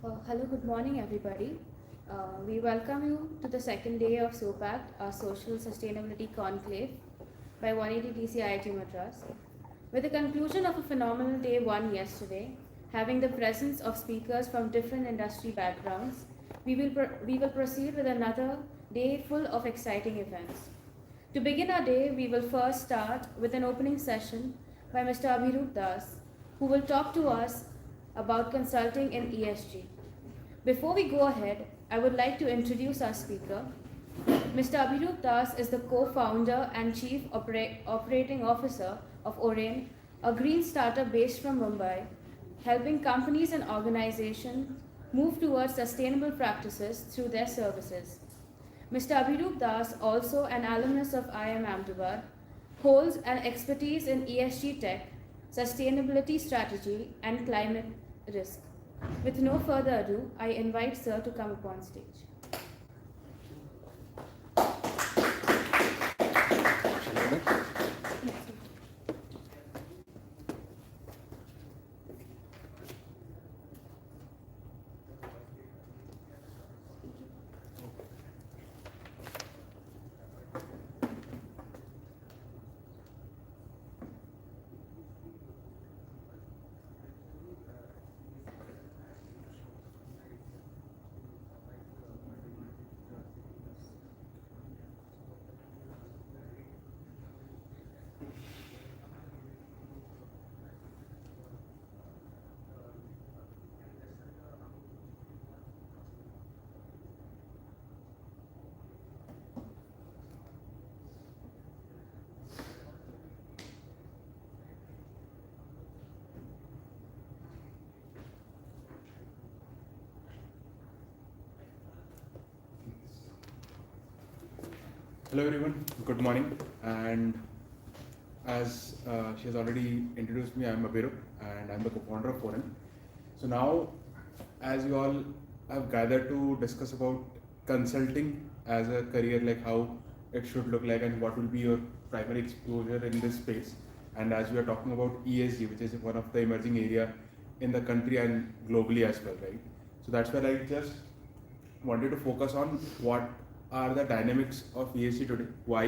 Hello, good morning, everybody. We welcome you to the second day of SoPact, our Social Sustainability Conclave by 180 DC IIT Madras. With the conclusion of a phenomenal day one yesterday, having the presence of speakers from different industry backgrounds, we will proceed with another day full of exciting events. To begin our day, we will first start with an opening session by Mr. Abhirup Das, who will talk to us about consulting in ESG. Before we go ahead, I would like to introduce our speaker. Mr. Abhirup Das is the co-founder and chief operating officer of Oren, a green startup based from Mumbai, helping companies and organizations move towards sustainable practices through their services. Mr. Abhirup Das, also an alumnus of IIM Ahmedabad, holds an expertise in ESG tech, sustainability strategy, and climate risk. With no further ado, I invite Sir to come upon stage. Hello everyone, good morning. And as she has already introduced me, I'm Abhirup and I'm the co-founder of Oren. So now, as you all have gathered to discuss about consulting as a career, like how it should look like and what will be your primary exposure in this space. And as we are talking about ESG, which is one of the emerging area in the country and globally as well, right? So that's where I just wanted to focus on what are the dynamics of ESG today, why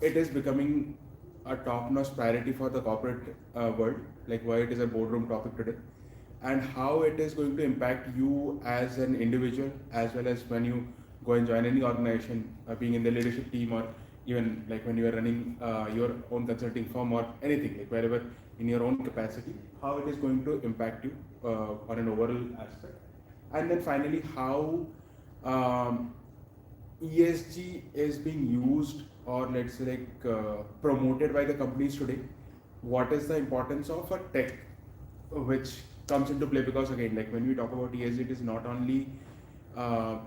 it is becoming a top-notch priority for the corporate world, like why it is a boardroom topic today, and how it is going to impact you as an individual, as well as when you go and join any organization, being in the leadership team, or even like when you are running your own consulting firm or anything, like wherever in your own capacity, how it is going to impact you on an overall aspect. And then finally, how ESG is being used, or let's say promoted by the companies today. What is the importance of a tech which comes into play? Because again, like when we talk about ESG, it is not only a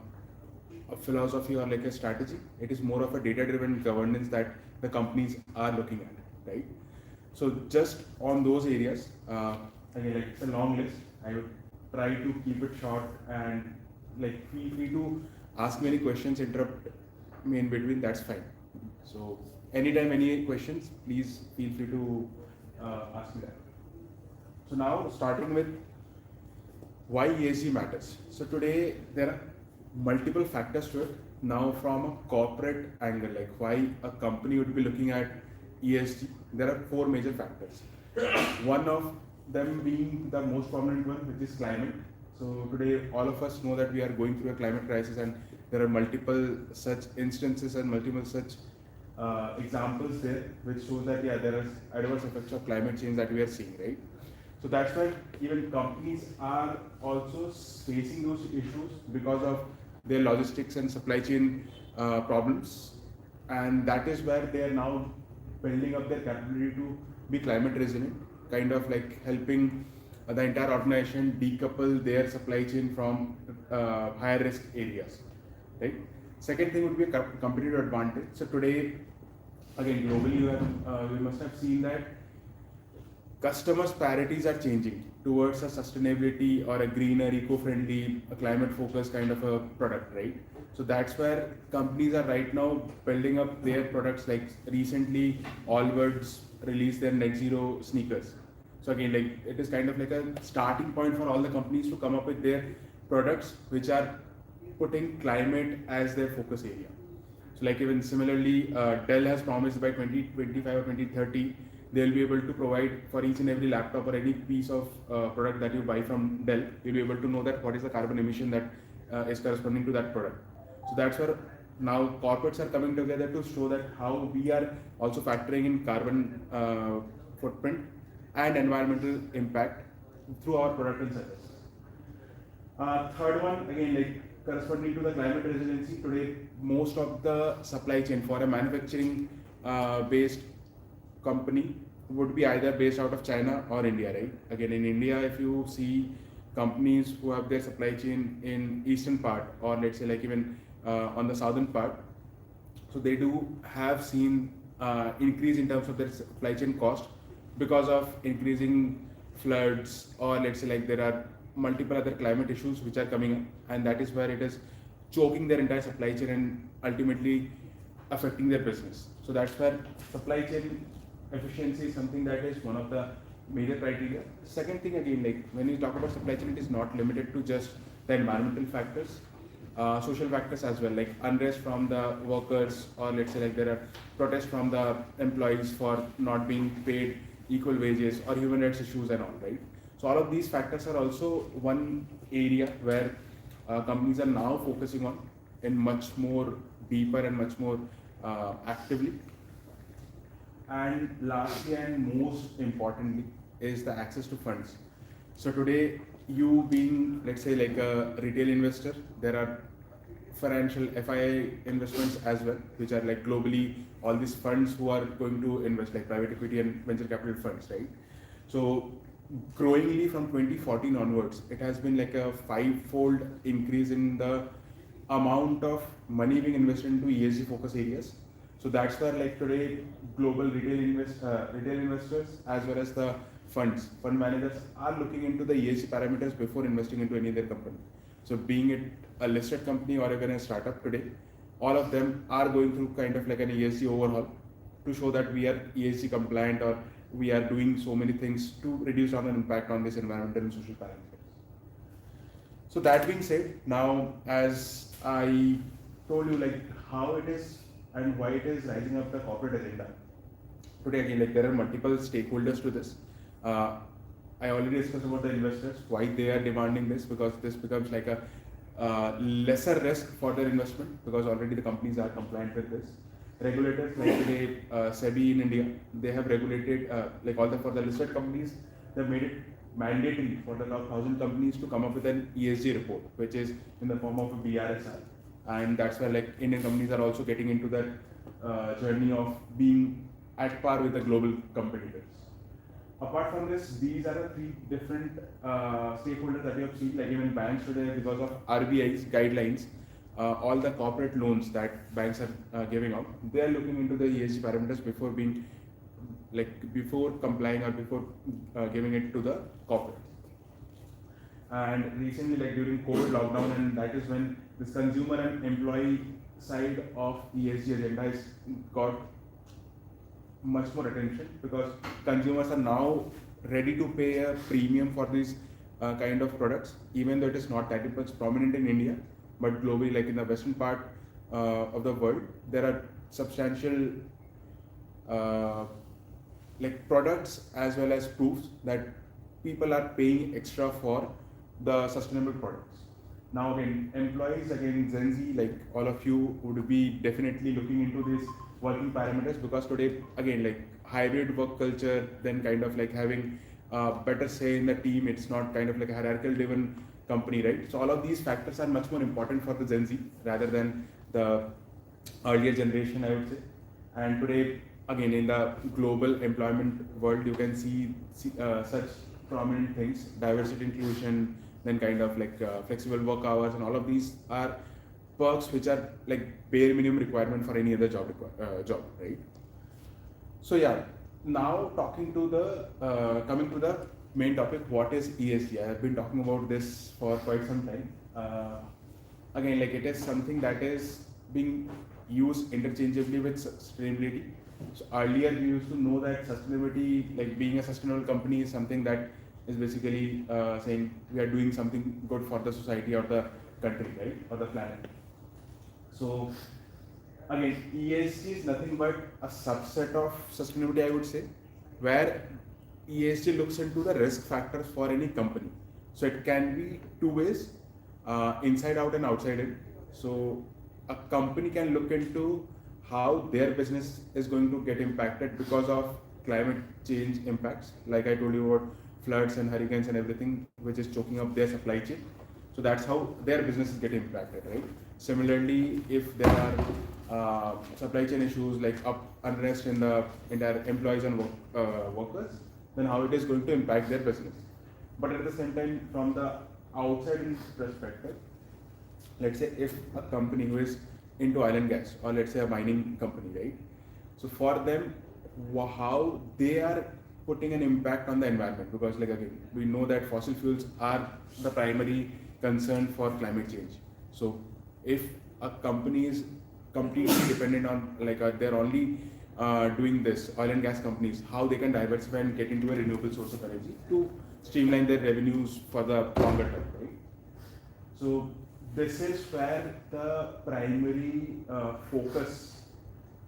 philosophy or like a strategy. It is more of a data-driven governance that the companies are looking at, right? So just on those areas, again, like it's a long list. I would try to keep it short and like feel free to ask me any questions, interrupt me in between, that's fine. So anytime any questions, please feel free to ask me that. So now starting with why ESG matters. So today there are multiple factors to it. Now from a corporate angle, like why a company would be looking at ESG, there are four major factors. One of them being the most prominent one, which is climate. So today, all of us know that we are going through a climate crisis, and there are multiple such instances and multiple such examples there, which shows that there are adverse effects of climate change that we are seeing, right? So that's why even companies are also facing those issues because of their logistics and supply chain problems, and that is where they are now building up their capability to be climate resilient, kind of like helping the entire organization decouple their supply chain from higher risk areas, right? Second thing would be a competitive advantage. So today, again, globally, you must have seen that customers' priorities are changing towards a sustainability or a greener, eco-friendly, a climate-focused kind of a product, right? So that's where companies are right now building up their products. Like recently, Allbirds released their net zero sneakers. So again, like it is kind of like a starting point for all the companies to come up with their products which are putting climate as their focus area. So like even similarly, Dell has promised by 2025 or 2030, they'll be able to provide for each and every laptop or any piece of product that you buy from Dell, you'll be able to know that what is the carbon emission that is corresponding to that product. So that's where now corporates are coming together to show that how we are also factoring in carbon footprint and environmental impact through our product and service. Third one, again, like corresponding to the climate resiliency, today most of the supply chain for a manufacturing based company would be either based out of China or India, right? Again, in India, if you see companies who have their supply chain in eastern part, or let's say like even on the southern part, so they do have seen increase in terms of their supply chain cost because of increasing floods, or let's say like there are multiple other climate issues which are coming up, and that is where it is choking their entire supply chain and ultimately affecting their business. So that's where supply chain efficiency is something that is one of the major criteria. Second thing, again, like when you talk about supply chain, it is not limited to just the environmental factors, social factors as well, like unrest from the workers, or let's say like there are protests from the employees for not being paid equal wages, or human rights issues and all, right? So all of these factors are also one area where companies are now focusing on in much more deeper and much more actively. And lastly and most importantly is the access to funds. So today, you being, let's say like a retail investor, there are financial FII investments as well, which are like globally all these funds who are going to invest, like private equity and venture capital funds, right? So growingly from 2014 onwards, it has been like a 5-fold increase in the amount of money being invested into ESG focus areas. So that's where like today global retail investors as well as the fund managers are looking into the ESG parameters before investing into any other company. So being it a listed company or even a startup today, all of them are going through kind of like an ESG overhaul to show that we are ESG compliant, or we are doing so many things to reduce our impact on this environmental and social parameters. So that being said, now as I told you like how it is and why it is rising up the corporate agenda. Today again, like there are multiple stakeholders to this. I already discussed about the investors, why they are demanding this, because this becomes like a lesser risk for their investment because already the companies are compliant with this. Regulators like today, SEBI in India, they have regulated like all the for the listed companies, they've made it mandatory for the top 1,000 companies to come up with an ESG report, which is in the form of a BRSR. And that's where like Indian companies are also getting into that journey of being at par with the global competitors. Apart from this, these are the 3 different stakeholders that you have seen, like even banks today, because of RBI's guidelines, all the corporate loans that banks are giving out, they are looking into the ESG parameters before being before complying or before giving it to the corporate. And recently, like during COVID lockdown, and that is when this consumer and employee side of ESG agenda is got much more attention, because consumers are now ready to pay a premium for these kind of products, even though it is not that much prominent in India, but globally, like in the western part of the world, there are substantial like products as well as proofs that people are paying extra for the sustainable products. Now again, employees, again Gen Z, like all of you would be definitely looking into these working parameters, because today again like hybrid work culture, then kind of like having better say in the team, it's not kind of like a hierarchical driven company, right? So all of these factors are much more important for the Gen Z rather than the earlier generation, I would say. And today again in the global employment world, you can see such prominent things, diversity, inclusion, then kind of like flexible work hours, and all of these are perks which are like bare minimum requirement for any other job, right? So yeah, now talking to the coming to the main topic, what is ESG? I have been talking about this for quite some time. Again, like it is something that is being used interchangeably with sustainability. So earlier we used to know that sustainability, like being a sustainable company, is something that is basically saying we are doing something good for the society or the country, right, or the planet. So again, ESG is nothing but a subset of sustainability, I would say, where ESG looks into the risk factors for any company. So it can be two ways, inside out and outside in. So a company can look into how their business is going to get impacted because of climate change impacts, like I told you about floods and hurricanes and everything, which is choking up their supply chain. So that's how their businesses get impacted, right? Similarly, if there are supply chain issues like unrest in the entire employees and workers, then how it is going to impact their business. But at the same time, from the outside perspective, let's say if a company who is into oil and gas, or let's say a mining company, right? So for them, how they are putting an impact on the environment, because like again, we know that fossil fuels are the primary concern for climate change. So if a company is completely dependent on they're only doing this, oil and gas companies, how they can diversify and get into a renewable source of energy to streamline their revenues for the longer term, right? So this is where the primary focus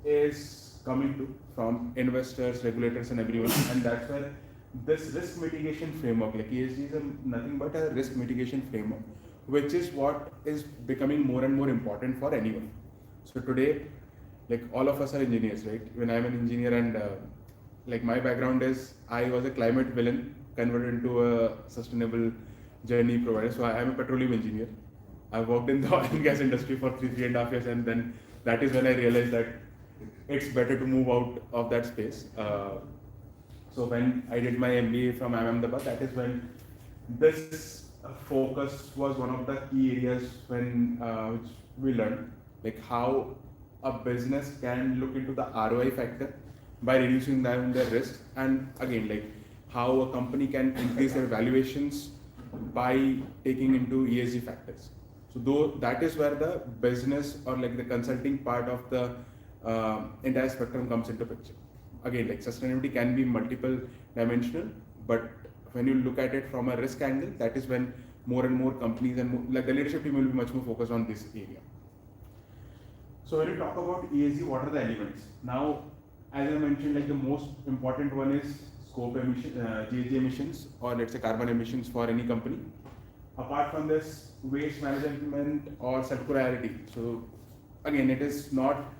is coming to from investors, regulators, and everyone, and that's where this risk mitigation framework, like ESG, is nothing but a risk mitigation framework, which is what is becoming more and more important for anyone. So today, like all of us are engineers, right? When I'm an engineer, and like my background is I was a climate villain converted into a sustainable journey provider. So I am a petroleum engineer. I worked in the oil and gas industry for 3.5 years, and then that is when I realized that it's better to move out of that space. So when I did my MBA from Ahmedabad, that is when this focus was one of the key areas when which we learned, like how a business can look into the ROI factor by reducing down their risk, and again like how a company can increase their valuations by taking into ESG factors. So though that is where the business or like the consulting part of the entire spectrum comes into picture. Again, like sustainability can be multiple dimensional, but when you look at it from a risk angle, that is when more and more companies and like the leadership team will be much more focused on this area. So when you talk about ESG, what are the elements? Now, as I mentioned, like the most important one is scope emission, GHG emissions, or let's say carbon emissions for any company. Apart from this, waste management or circularity. So again, it is not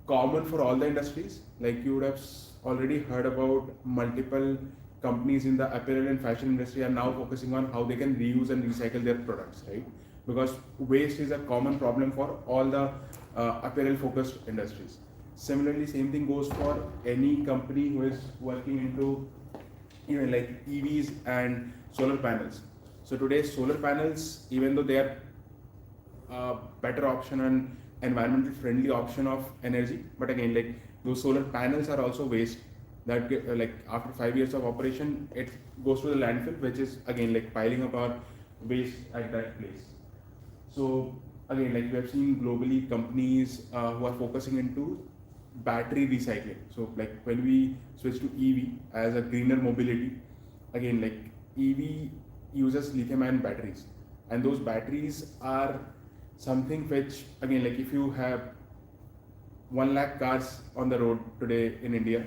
common for all the industries. Like you would have already heard about multiple companies in the apparel and fashion industry are now focusing on how they can reuse and recycle their products, right? Because waste is a common problem for all the apparel focused industries. Similarly, same thing goes for any company who is working into even like EVs and solar panels. So today solar panels, even though they are a better option and environmental friendly option of energy, but again like those solar panels are also waste that like after 5 years of operation it goes to the landfill, which is again like piling up our waste at that place. So again, like we have seen globally companies who are focusing into battery recycling. So like when we switch to EV as a greener mobility, again like EV uses lithium ion batteries, and those batteries are something which again like if you have 1 lakh cars on the road today in India,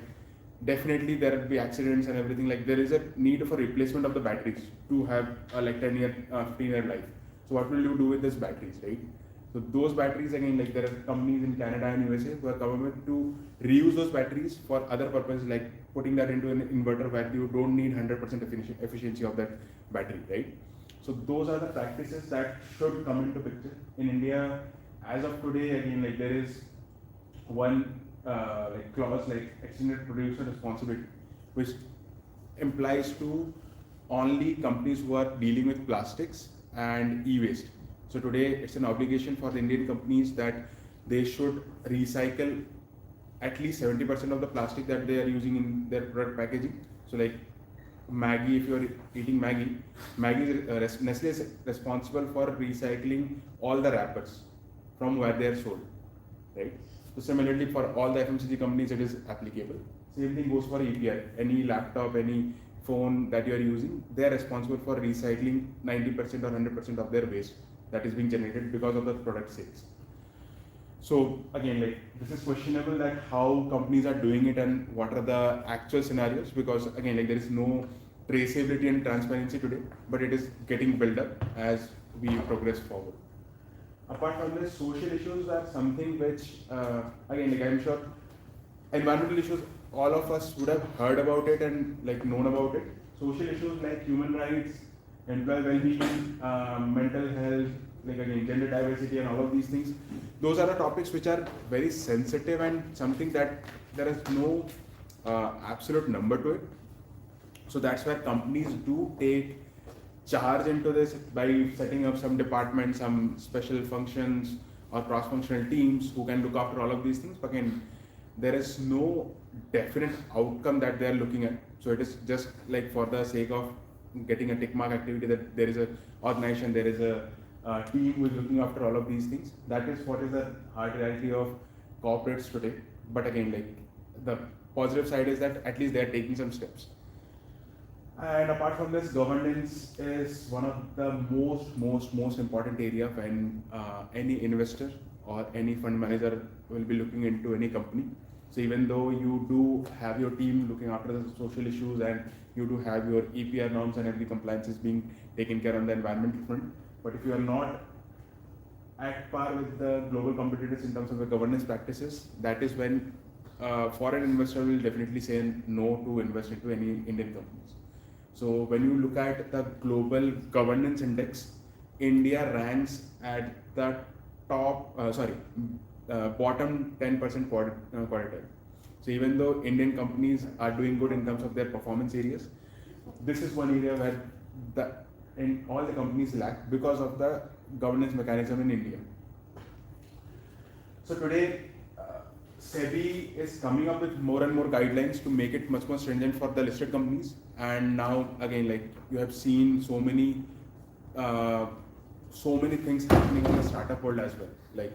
definitely there will be accidents and everything. Like there is a need for replacement of the batteries to have a like 10-year, 15-year life. So what will you do with these batteries, right? So those batteries again, like there are companies in Canada and USA who are coming to reuse those batteries for other purposes, like putting that into an inverter where you don't need 100% efficiency of that battery, right? So those are the practices that should come into picture in India. As of today, again, like there is one like clause like extended producer responsibility, which implies to only companies who are dealing with plastics and e-waste. So today it's an obligation for the Indian companies that they should recycle at least 70% of the plastic that they are using in their product packaging. So like Maggie, if you are eating Maggie, Nestle is responsible for recycling all the wrappers from where they are sold, right? So similarly for all the FMCG companies it is applicable. Same thing goes for API. Any laptop, any phone that you are using, they are responsible for recycling 90% or 100% of their waste that is being generated because of the product sales. So again, like this is questionable that how companies are doing it and what are the actual scenarios, because again, like there is no traceability and transparency today, but it is getting built up as we progress forward. Apart from this, social issues are something which, again, like I'm sure environmental issues, all of us would have heard about it and like known about it. Social issues like human rights, employee well-being, mental health, like again gender diversity and all of these things, those are the topics which are very sensitive and something that there is no absolute number to it. So that's where companies do take charge into this by setting up some departments, some special functions or cross-functional teams who can look after all of these things. But again, there is no definite outcome that they are looking at. So it is just like for the sake of getting a tick mark activity that there is a organization, there is a team who is looking after all of these things. That is what is the hard reality of corporates today. But again, like the positive side is that at least they are taking some steps. And apart from this, governance is one of the most important area when any investor or any fund manager will be looking into any company. So even though you do have your team looking after the social issues and you do have your EPR norms and every compliance is being taken care on the environmental front, but if you are not at par with the global competitors in terms of the governance practices, that is when foreign investor will definitely say no to invest into any Indian companies. So when you look at the global governance index, India ranks at the top, bottom 10% quartile. So even though Indian companies are doing good in terms of their performance areas, this is one area where all the companies lack because of the governance mechanism in India. So today, SEBI is coming up with more and more guidelines to make it much more stringent for the listed companies. And now again, like you have seen so many things happening in the startup world as well. Like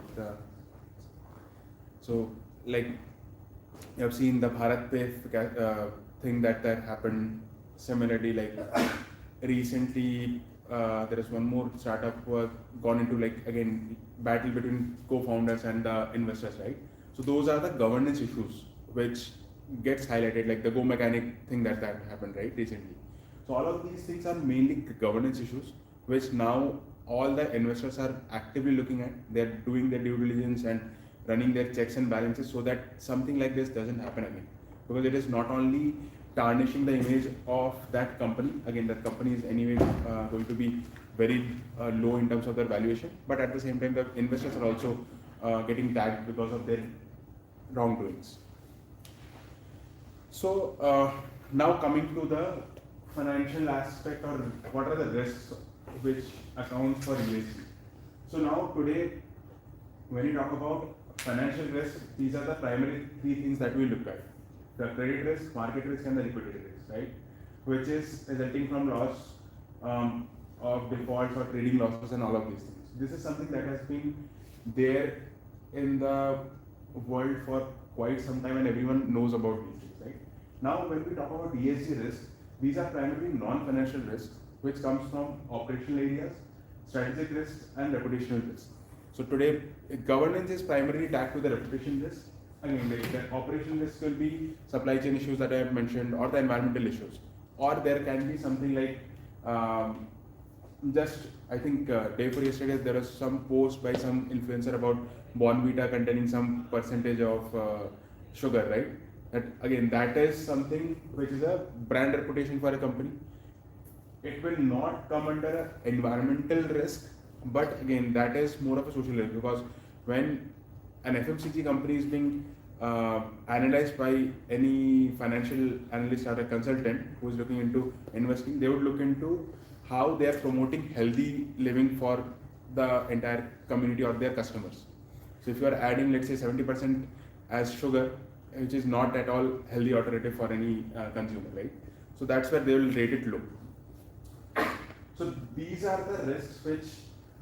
you have seen the Bharat Pay thing that happened. Similarly, like recently there is one more startup who have gone into like again battle between co-founders and the investors, right? So those are the governance issues which gets highlighted, like the Go Mechanic thing that happened right recently. So all of these things are mainly governance issues, which now all the investors are actively looking at. They're doing their due diligence and running their checks and balances so that something like this doesn't happen again. Because it is not only tarnishing the image of that company, again that company is anyway going to be very low in terms of their valuation, but at the same time the investors are also getting tagged because of their wrongdoings. So now coming to the financial aspect, or what are the risks which accounts for ESG. So now today, when you talk about financial risk, these are the primary three things that we look at: the credit risk, market risk, and the liquidity risk, right? Which is resulting from loss of defaults or trading losses and all of these things. This is something that has been there in the world for quite some time and everyone knows about these things, right? Now when we talk about ESG risk, these are primarily non-financial risks which comes from operational areas, strategic risks, and reputational risks. So today, governance is primarily tagged to the reputation risk. Again, the operational risk will be supply chain issues that I have mentioned, or the environmental issues, or there can be something like I think day before yesterday there was some post by some influencer about Bonvita containing some percentage of sugar, right? That is something which is a brand reputation for a company. It will not come under an environmental risk, but again that is more of a social risk, because when an FMCG company is being analyzed by any financial analyst or a consultant who is looking into investing, they would look into how they are promoting healthy living for the entire community or their customers. So if you are adding, let's say 70% as sugar, which is not at all healthy alternative for any consumer, right? So that's where they will rate it low. So these are the risks which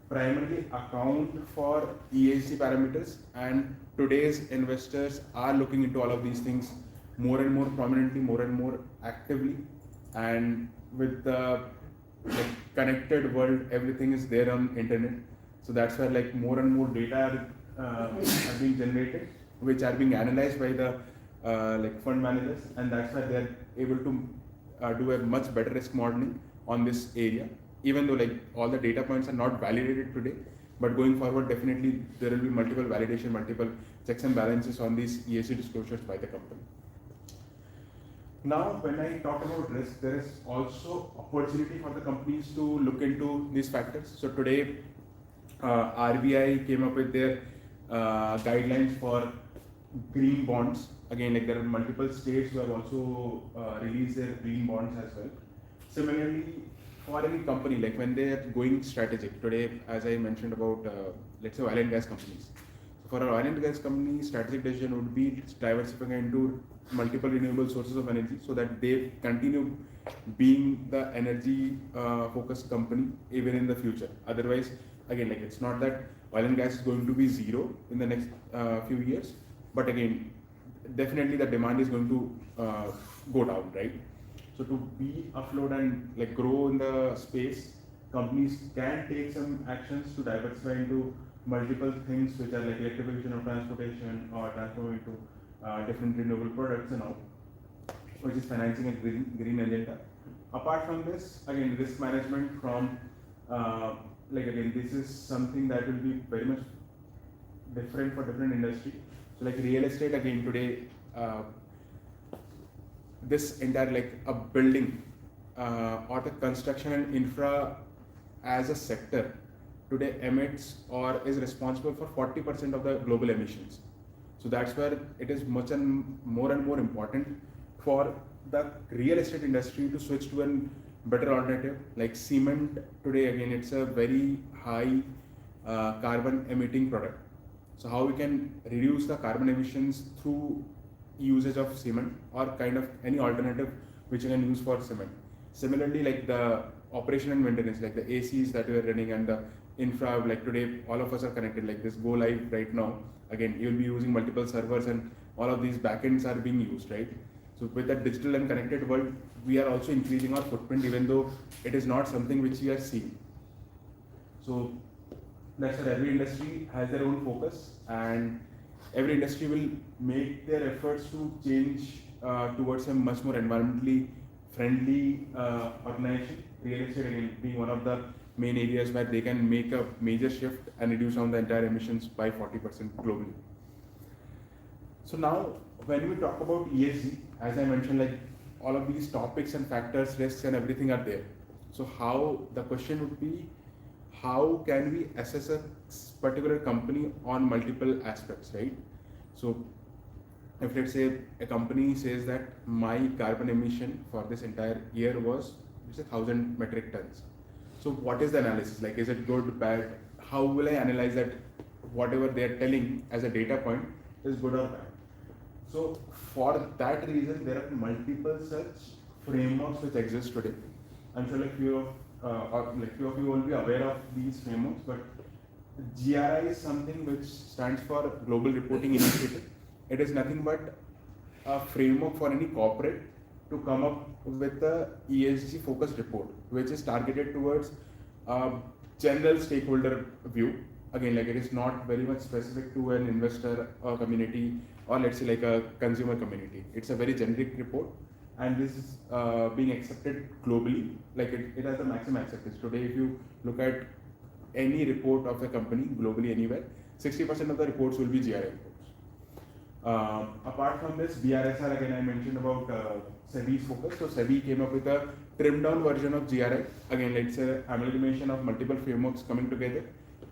primarily account for ESG parameters, and today's investors are looking into all of these things more and more prominently, more and more actively, and with the like connected world, everything is there on internet. So that's where like more and more data are being generated, which are being analyzed by the like fund managers, and that's why they're able to do a much better risk modeling on this area. Even though like all the data points are not validated today, but going forward, definitely there will be multiple validation, multiple checks and balances on these ESG disclosures by the company. Now, when I talk about risk, there is also opportunity for the companies to look into these factors. So today, RBI came up with their guidelines for green bonds. Again, like there are multiple states who have also released their green bonds as well. Similarly, for any company, like when they are going strategic, today, as I mentioned about, let's say oil and gas companies. So for an oil and gas company, strategic decision would be diversifying into multiple renewable sources of energy so that they continue being the energy focused company even in the future. Otherwise, again, like it's not that oil and gas is going to be zero in the next few years, but again, definitely the demand is going to go down, right? So to be afloat and like grow in the space, companies can take some actions to diversify into multiple things which are like electrification of transportation or transforming into different renewable products and all, which is financing a green agenda. Apart from this, again, risk management from like again, this is something that will be very much different for different industry. So like real estate, again today, this entire like a building or the construction and infra as a sector today emits or is responsible for 40% of the global emissions. So that's where it is much and more important for the real estate industry to switch to a better alternative. Like cement today, again, it's a very high carbon emitting product. So how we can reduce the carbon emissions through usage of cement or kind of any alternative which you can use for cement. Similarly, like the operation and maintenance, like the ACs that we are running and the infra, like today all of us are connected, like this go live right now. Again, you'll be using multiple servers and all of these backends are being used, right? So with that digital and connected world, we are also increasing our footprint even though it is not something which we are seeing. So that's where every industry has their own focus and every industry will make their efforts to change towards a much more environmentally friendly organization. Real estate again being one of the main areas where they can make a major shift and reduce down the entire emissions by 40% globally. So now when we talk about ESG, as I mentioned, like all of these topics and factors, risks and everything are there. So how the question would be, how can we assess a particular company on multiple aspects, right? So if let's say a company says that my carbon emission for this entire year was 1,000 metric tons. So what is the analysis? Like, is it good, bad? How will I analyze that whatever they are telling as a data point is good or bad? So for that reason, there are multiple such frameworks which exist today. I'm sure like few of you will be aware of these frameworks, but GRI is something which stands for Global Reporting Initiative. It is nothing but a framework for any corporate to come up with a ESG focused report, which is targeted towards general stakeholder view. Again, like it is not very much specific to an investor or community or let's say like a consumer community. It's a very generic report and this is being accepted globally. Like it has a maximum acceptance. Today, if you look at any report of a company globally anywhere, 60% of the reports will be GRI reports. Apart from this, BRSR, again I mentioned about SEBI's focus. So SEBI came up with a trimmed down version of GRI. Again, it's an amalgamation of multiple frameworks coming together,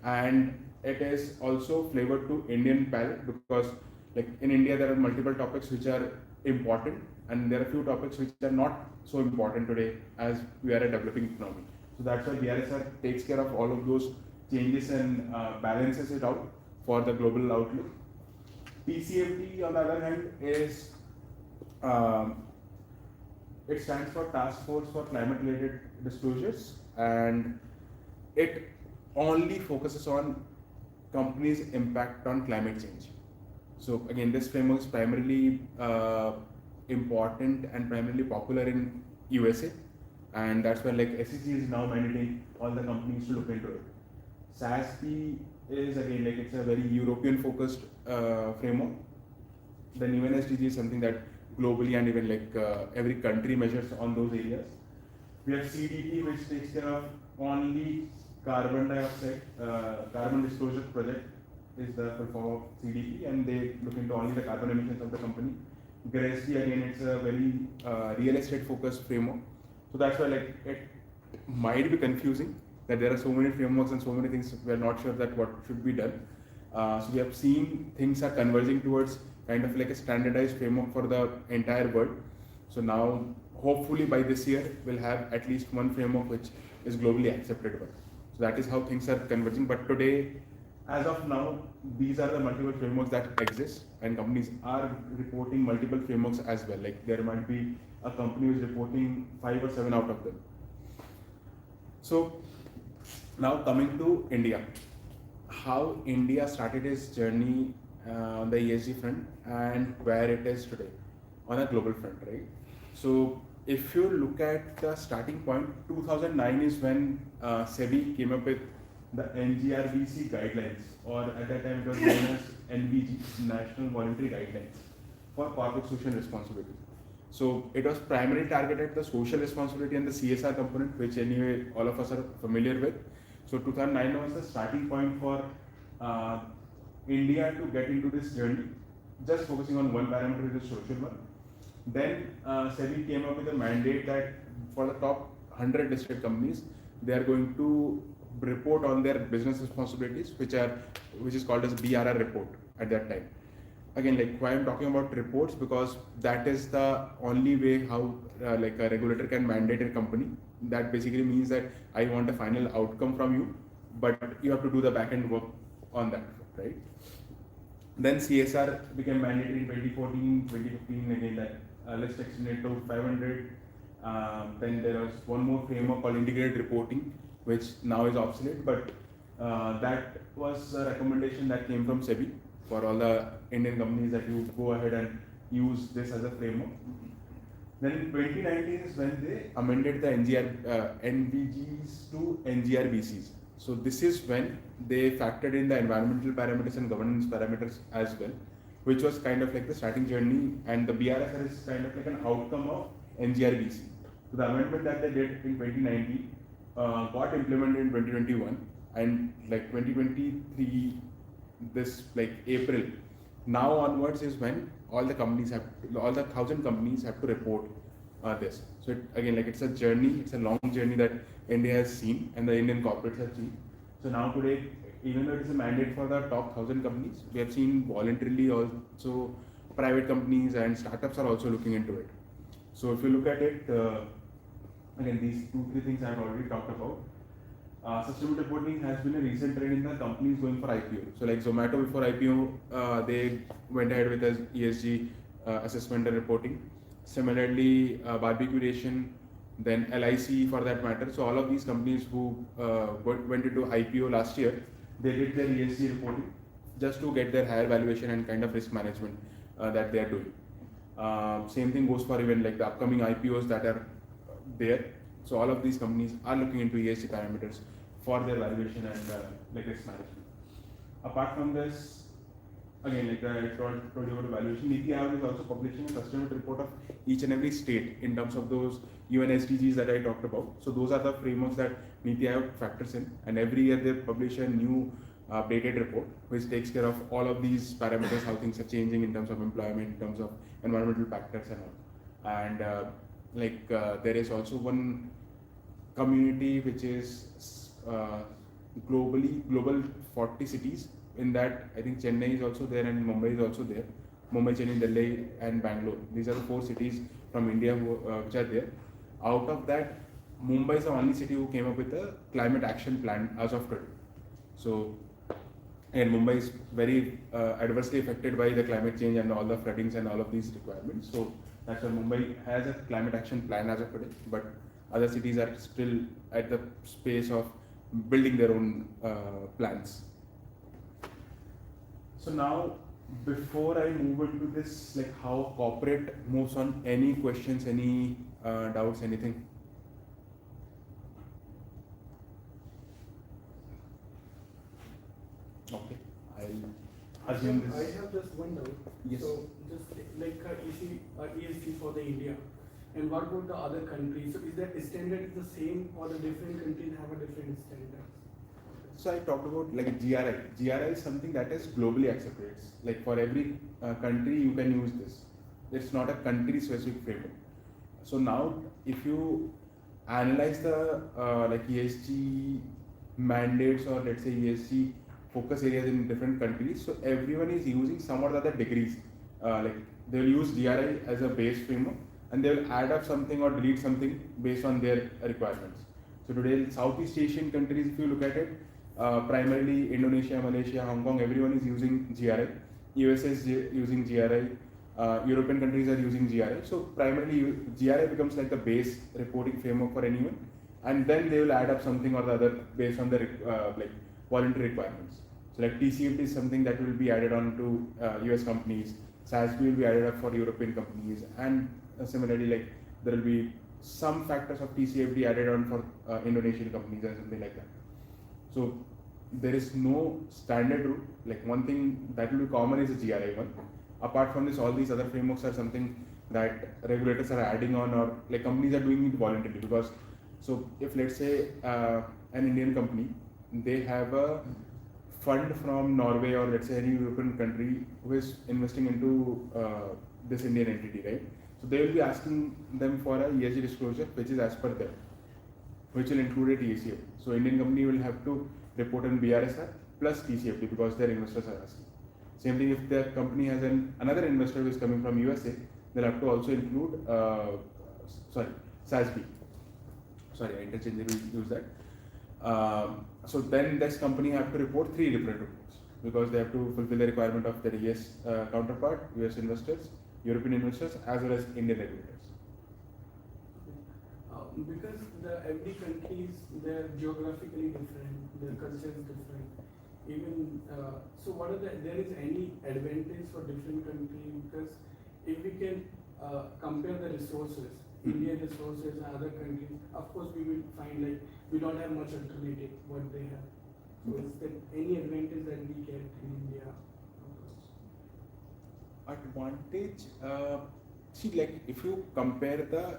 and it is also flavored to Indian palate because like in India there are multiple topics which are important and there are few topics which are not so important today as we are a developing economy. So that's why BRSR takes care of all of those changes and balances it out for the global outlook. TCFD, on the other hand, is it stands for Task Force for Climate Related Disclosures, and it only focuses on companies' impact on climate change. So again, this framework is primarily important and primarily popular in USA, and that's where like SEC is now mandating all the companies to look into it. SASB is again like it's a very European focused framework. Then even SDG is something that globally and even like every country measures on those areas. We have CDP, which takes care of only carbon dioxide, carbon disclosure project is the full form of CDP, and they look into only the carbon emissions of the company. GRESB again, it's a very real estate focused framework. So that's why like it might be confusing that there are so many frameworks and so many things we are not sure that what should be done. So we have seen things are converging towards kind of like a standardized framework for the entire world. So now hopefully by this year we'll have at least one framework which is globally acceptable. So that is how things are converging. But today, as of now, these are the multiple frameworks that exist, and companies are reporting multiple frameworks as well. Like there might be a company who is reporting 5 or 7 out of them. So now coming to India, how India started its journey on the ESG front and where it is today on a global front, right? So if you look at the starting point, 2009 is when SEBI came up with the NGRBC guidelines, or at that time it was known as NVG, National Voluntary Guidelines for Corporate Social Responsibility. So it was primarily targeted at the social responsibility and the CSR component, which anyway all of us are familiar with. So 2009 was the starting point for India to get into this journey, just focusing on one parameter, which is social one. Then SEBI came up with a mandate that for the top 100 listed companies, they are going to report on their business responsibilities, which is called as BRR report at that time. Again, like why I'm talking about reports, because that is the only way how like a regulator can mandate a company. That basically means that I want a final outcome from you, but you have to do the back end work on that, right? Then CSR became mandatory in 2014, 2015 again, that list extended to 500. Then there was one more framework called integrated reporting, which now is obsolete, but that was a recommendation that came from SEBI for all the Indian companies that you go ahead and use this as a framework. Then in 2019 is when they amended the NVGs to NGRBCs. So this is when they factored in the environmental parameters and governance parameters as well, which was kind of like the starting journey, and the BRSR is kind of like an outcome of NGRBC. So the amendment that they did in 2019 got implemented in 2021, and like 2023, this like April, now onwards is when all the 1,000 companies have to report this. So again, like it's a journey, it's a long journey that India has seen and the Indian corporates have seen. So now today, even though it is a mandate for the top 1,000 companies, we have seen voluntarily also private companies and startups are also looking into it. So if you look at it, again, these 2-3 things I have already talked about. Sustainable reporting has been a recent trend in the companies going for IPO. So like Zomato before IPO, they went ahead with an ESG assessment and reporting. Similarly, Barbecue Nation, then LIC for that matter. So all of these companies who went into IPO last year, they did their ESG reporting just to get their higher valuation and kind of risk management that they are doing. Same thing goes for even like the upcoming IPOs that are there. So all of these companies are looking into ESG parameters for their valuation and like risk management. Apart from this, again, like I told you about valuation, Niti Aayog is also publishing a sustainability report of each and every state in terms of those UN SDGs that I talked about. So those are the frameworks that Niti Aayog factors in, and every year they publish a new updated report which takes care of all of these parameters, how things are changing in terms of employment, in terms of environmental factors and all. And there is also one community which is global 40 cities. In that, I think Chennai is also there and Mumbai is also there. Mumbai, Chennai, Delhi and Bangalore. These are the 4 cities from India which are there. Out of that, Mumbai is the only city who came up with a climate action plan as of today. So, and Mumbai is very adversely affected by the climate change and all the floodings and all of these requirements. So that's why Mumbai has a climate action plan as of today, but other cities are still at the space of building their own plans. So now Before I move into this, like how corporate moves on, any questions, any doubts, anything? Okay, I'll assume I this. have just one doubt. Yes. So just like ESG for the India, and what about the other countries? So is that standard the same, or the different countries have a different standards? So I talked about like GRI. GRI is something that is globally accepted. It's like for every country you can use this. It's not a country specific framework. So now if you analyze the like ESG mandates, or let's say ESG focus areas in different countries, so everyone is using some or the other degrees. Like they'll use GRI as a base framework, and they'll add up something or delete something based on their requirements. So today in Southeast Asian countries, if you look at it, primarily Indonesia, Malaysia, Hong Kong, everyone is using GRI. USA is using GRI. European countries are using GRI. So primarily GRI becomes like the base reporting framework for anyone, and then they will add up something or the other based on the like voluntary requirements. So like TCFD is something that will be added on to US companies. SASB will be added up for European companies, and similarly like there will be some factors of TCFD added on for Indonesian companies and something like that. So there is no standard rule. Like one thing that will be common is the GRI one. Apart from this, all these other frameworks are something that regulators are adding on, or like companies are doing it voluntarily. Because so if let's say an Indian company, they have a fund from Norway, or let's say any European country who is investing into this Indian entity, right? So they will be asking them for a ESG disclosure, which is as per them, which will include a TCFD. So Indian company will have to report on BRSR plus TCFD because their investors are asking. Same thing if the company has another investor who is coming from USA, they'll have to also include SASB. Sorry, I interchangeably use that. So then this company have to report 3 different reports because they have to fulfill the requirement of their US counterpart, US investors, European investors, as well as Indian regulators. Because every country is they're geographically different, their culture is different. Even so, there is any advantage for different countries? Because if we can compare the resources, Indian resources and other countries, of course we will find like we don't have much alternative what they have. So is there any advantage that we get in India? Advantage, see, like if you compare the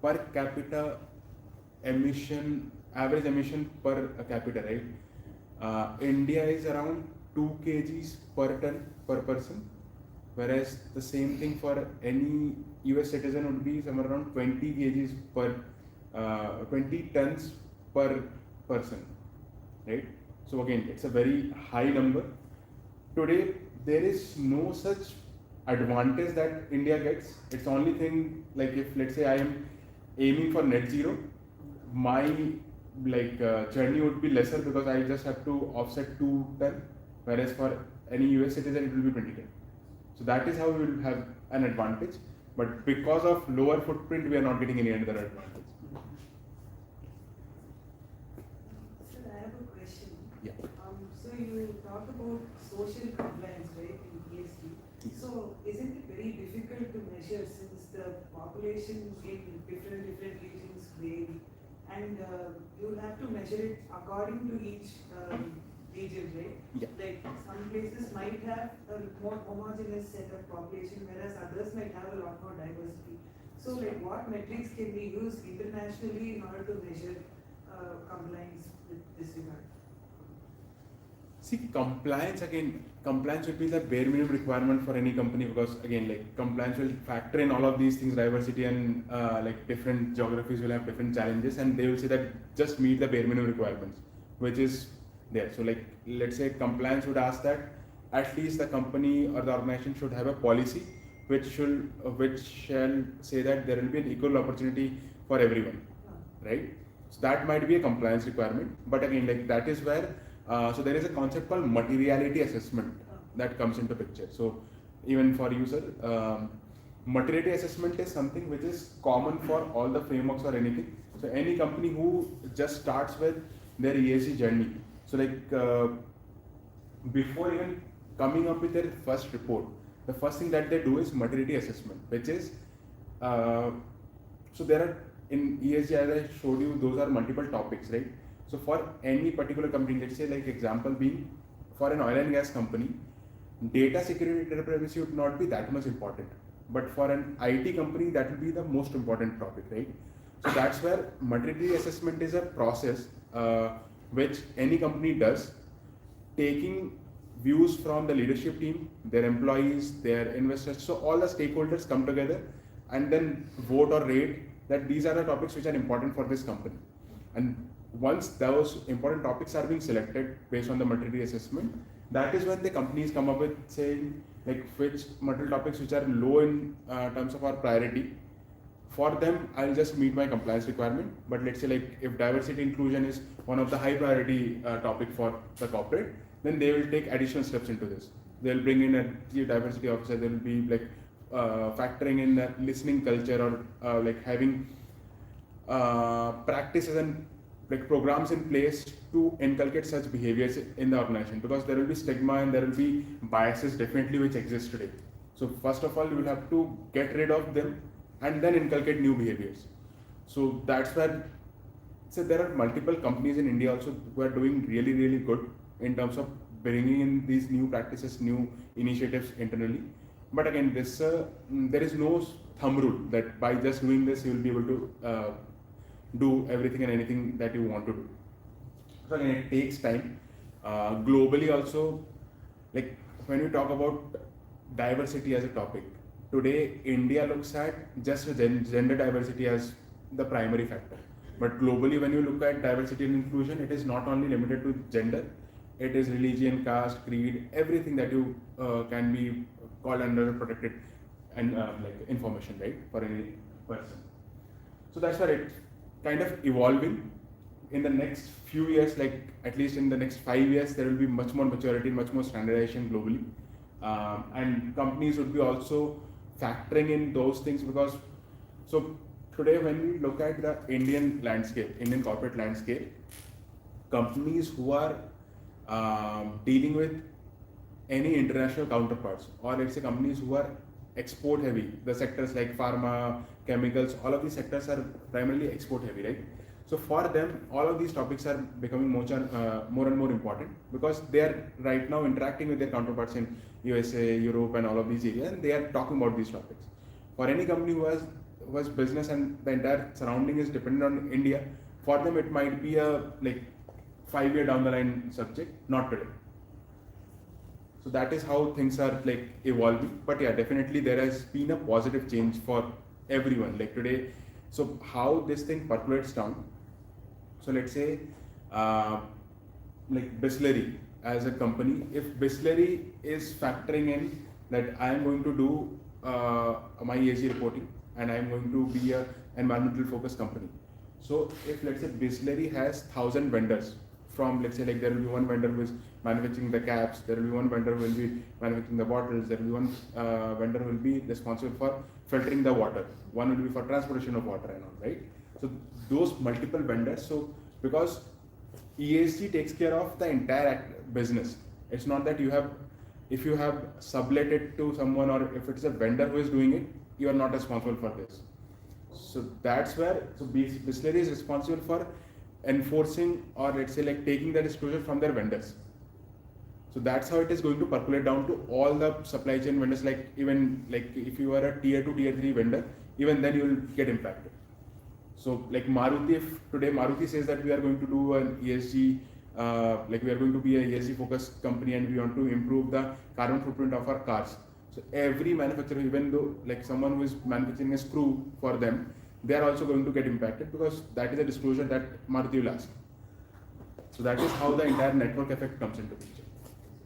per capita emission, average emission per capita, right? India is around 2 kgs per ton per person, whereas the same thing for any US citizen would be somewhere around 20 kgs per 20 tons per person, right? So again, it's a very high number. Today, there is no such advantage that India gets. It's only thing like if let's say I am aiming for net zero, my journey would be lesser because I just have to offset 2 ton, whereas for any US citizen it will be 20 ton. So that is how we will have an advantage. But because of lower footprint, we are not getting any other advantage. Sir, I have a question. Yeah. So you talk about social compliance, right, in ESG. Yes. So isn't it very difficult to measure since the population in different regions vary, and you have to measure it according to each region, right? Yeah. Like some places might have a more homogeneous set of population, whereas others might have a lot more diversity. So like what metrics can we use internationally in order to measure compliance with this regard? See, compliance would be the bare minimum requirement for any company because again, like compliance will factor in all of these things, diversity and like different geographies will have different challenges, and they will say that just meet the bare minimum requirements, which is there. So like, let's say compliance would ask that at least the company or the organization should have a policy which shall say that there will be an equal opportunity for everyone, right? So that might be a compliance requirement, but again, like that is where so there is a concept called materiality assessment that comes into picture. So even for you, sir, materiality assessment is something which is common for all the frameworks or anything. So any company who just starts with their ESG journey, so like before even coming up with their first report, the first thing that they do is maturity assessment, which is so there are in ESG, as I showed you, those are multiple topics, right? So for any particular company, let's say like example being for an oil and gas company, data security and data privacy would not be that much important, but for an IT company that will be the most important topic, right? So that's where maturity assessment is a process which any company does, taking views from the leadership team, their employees, their investors, so all the stakeholders come together and then vote or rate that these are the topics which are important for this company. And once those important topics are being selected based on the maturity assessment, that is when the companies come up with saying like which material topics which are low in terms of our priority. For them, I'll just meet my compliance requirement. But let's say like if diversity inclusion is one of the high priority topic for the corporate, then they will take additional steps into this. They'll bring in a chief diversity officer. They'll be like factoring in the listening culture or like having practices and like programs in place to inculcate such behaviors in the organization, because there will be stigma and there will be biases definitely which exist today. So first of all, you will have to get rid of them and then inculcate new behaviors. So that's where, so there are multiple companies in India also who are doing really, really good in terms of bringing in these new practices, new initiatives internally. But again, this there is no thumb rule that by just doing this you will be able to do everything and anything that you want to do. So again, it takes time. Globally also, like when you talk about diversity as a topic, today India looks at just gender diversity as the primary factor. But globally, when you look at diversity and inclusion, it is not only limited to gender, it is religion, caste, creed, everything that you can be called under protected and like information, right, for any person. So that's why it's kind of evolving. In the next few years, like at least in the next 5 years, there will be much more maturity, much more standardization globally, and companies would be also factoring in those things, because so today when we look at the Indian landscape, Indian corporate landscape, companies who are dealing with any international counterparts, or let's say companies who are export heavy, the sectors like pharma, chemicals, all of these sectors are primarily export heavy, right? So for them, all of these topics are becoming more and more important, because they are right now interacting with their counterparts in USA, Europe, and all of these areas, and they are talking about these topics. For any company who has business and the entire surrounding is dependent on India, for them it might be a like 5-year down the line subject, not today. So that is how things are like evolving. But yeah, definitely there has been a positive change for everyone. Like today, so how this thing percolates down. So let's say like Bisleri as a company, if Bisleri is factoring in that I am going to do my ESG reporting and I am going to be a environmental focused company. So if let's say Bisleri has 1,000 vendors, from let's say like there will be one vendor who is manufacturing the caps, there will be one vendor who will be manufacturing the bottles, there will be one vendor who will be responsible for filtering the water, one will be for transportation of water and all, right? So those multiple vendors, so because ESG takes care of the entire business, it's not that you have, if you have sublet it to someone or if it's a vendor who is doing it, you are not responsible for this. So that's where, so Bisleri is responsible for enforcing, or let's say like taking the disclosure from their vendors. So that's how it is going to percolate down to all the supply chain vendors, like even like if you are a tier 2, tier 3 vendor, even then you will get impacted. So like Maruti, if today Maruti says that we are going to do an ESG, like we are going to be a ESG focused company and we want to improve the carbon footprint of our cars. So every manufacturer, even though like someone who is manufacturing a screw for them, they are also going to get impacted, because that is a disclosure that Maruti will ask. So that is how the entire network effect comes into picture.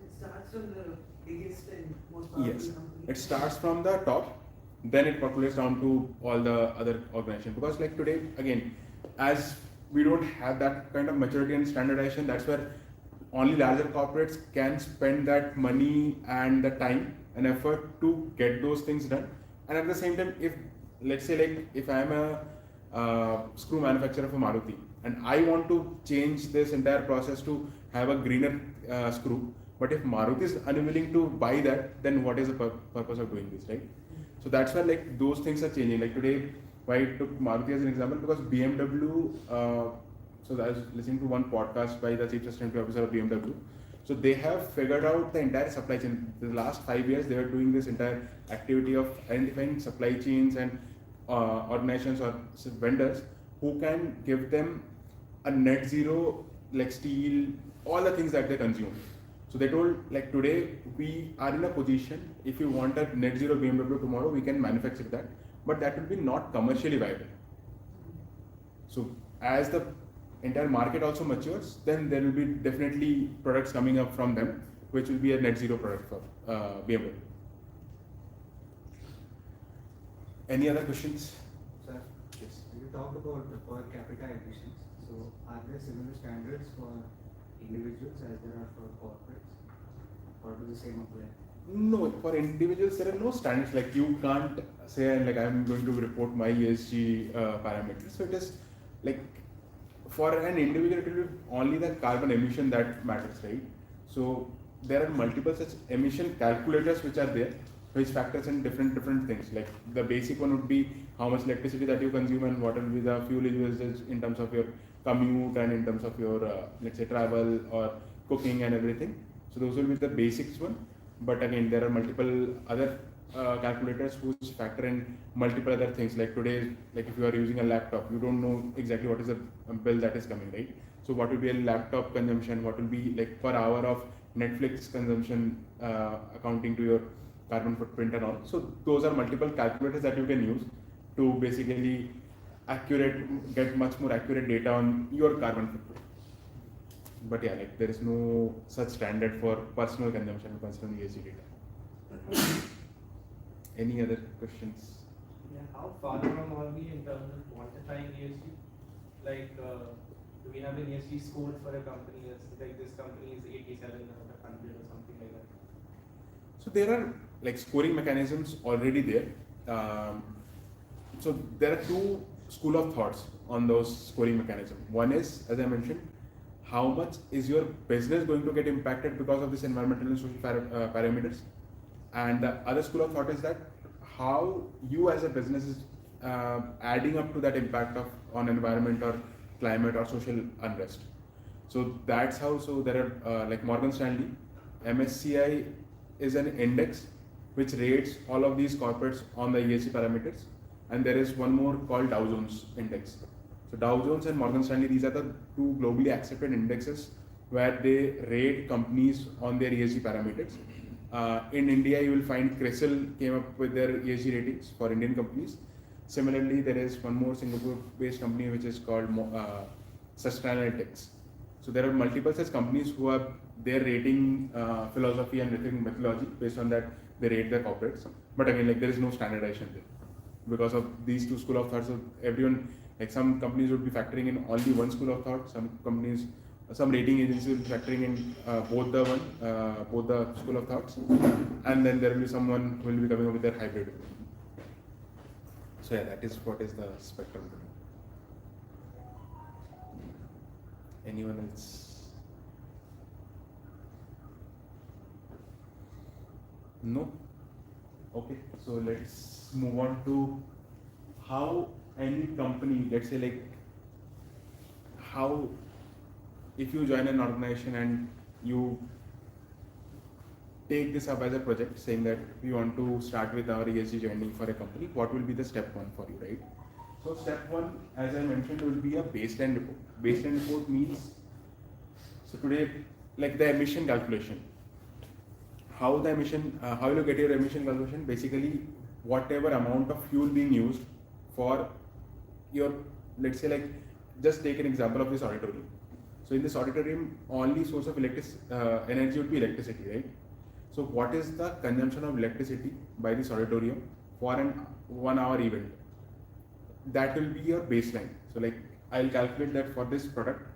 It starts from the biggest and most powerful Yes, company. it starts from the top, then it percolates down to all the other organizations. Because like today, again, as we don't have that kind of maturity and standardization, that's where only larger corporates can spend that money and the time and effort to get those things done. And at the same time, if let's say like if I am a screw manufacturer for Maruti and I want to change this entire process to have a greener screw, But if Maruti is unwilling to buy that, then what is the purpose of doing this, right? So that's why like those things are changing. Like today, why I took Maruti as an example, because BMW. So I was listening to one podcast by the Chief Sustainability Officer of BMW. So they have figured out the entire supply chain. The last 5 years, they were doing this entire activity of identifying supply chains and organizations or vendors who can give them a net zero, like steel, all the things that they consume. So they told, like today we are in a position, if you want a net zero BMW tomorrow, we can manufacture that, but that will be not commercially viable. So as the entire market also matures, then there will be definitely products coming up from them, which will be a net zero product for BMW. Any other questions? Sir, Yes. you talked about the per capita emissions. So, are there similar standards for individuals as there are for corporates, or do the same apply? No, for individuals there are no standards. Like you can't say like I'm going to report my ESG parameters. So it is like for an individual it will be only the carbon emission that matters, right? So there are multiple such emission calculators which are there, which factors in different things. Like the basic one would be how much electricity that you consume and what will be the fuel usage in terms of your commute and in terms of your let's say travel or cooking and everything. So those will be the basics one. But again, there are multiple other calculators which factor in multiple other things. Like today, like if you are using a laptop, you don't know exactly what is the bill that is coming, right? So what will be a laptop consumption? What will be like per hour of Netflix consumption, accounting to your carbon footprint and all. So those are multiple calculators that you can use to basically get much more accurate data on your carbon footprint. But yeah, like there is no such standard for personal consumption concerning ESG data. Any other questions? Yeah, how far along are we in terms of quantifying ESG? Like, do we have an ESG score for a company that's like this company is 87 out of 100 or something like that? So there are like scoring mechanisms already there. So there are two school of thoughts on those scoring mechanisms. One is, as I mentioned, how much is your business going to get impacted because of this environmental and social parameters? And the other school of thought is that how you as a business is adding up to that impact on environment or climate or social unrest. So that's how. So there are like Morgan Stanley, MSCI is an index which rates all of these corporates on the ESG parameters, and there is one more called Dow Jones index. So Dow Jones and Morgan Stanley, these are the two globally accepted indexes where they rate companies on their ESG parameters. In India, you will find CRISIL came up with their ESG ratings for Indian companies. Similarly, there is one more Singapore-based company which is called Sustainalytics. So there are multiple such companies who have their rating philosophy and rating methodology. Based on that, they rate their corporates. But again, like there is no standardization there because of these two school of thoughts. So everyone, like some companies would be factoring in only one school of thought. Some rating agencies will be factoring in both the school of thoughts, and then there will be someone who will be coming up with their hybrid. So yeah, that is what is the spectrum. Anyone else? No? Okay, so let's move on to how any company, let's say like how if you join an organization and you take this up as a project saying that we want to start with our ESG journey for a company, what will be the step one for you, right? So step one, as I mentioned, will be a baseline report. Baseline report means, so today, like the emission calculation. How you get your emission calculation? Basically, whatever amount of fuel being used for your, let's say like, just take an example of this auditorium. So in this auditorium, only source of energy would be electricity, right? So what is the consumption of electricity by this auditorium for an 1 hour event? That will be your baseline. So like I'll calculate that for this product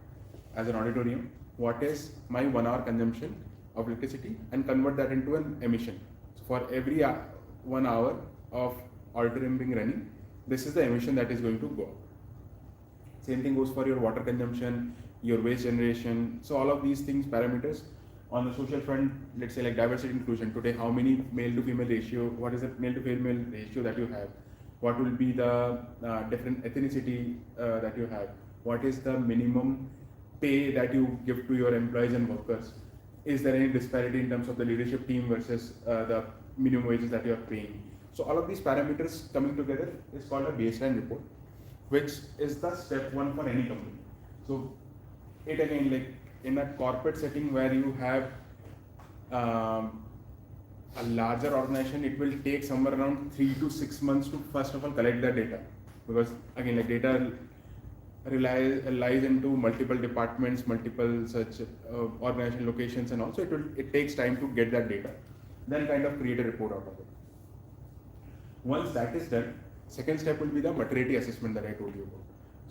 as an auditorium, what is my 1 hour consumption of electricity and convert that into an emission. So for every 1 hour of auditorium being running, this is the emission that is going to go out. Same thing goes for your water consumption, your waste generation. So all of these things, parameters, On the social front, let's say like diversity inclusion, today how many male to female ratio, what is the male to female ratio that you have, what will be the different ethnicity that you have, what is the minimum pay that you give to your employees and workers, is there any disparity in terms of the leadership team versus the minimum wages that you are paying. So all of these parameters coming together is called a baseline report, which is the step one for any company. So it again, like in a corporate setting where you have a larger organization, it will take somewhere around 3 to 6 months to first of all collect the data, because again, like data lies into multiple departments, multiple such organization locations, and also it takes time to get that data, then kind of create a report out of it. Once that is done, second step will be the maturity assessment that I told you about.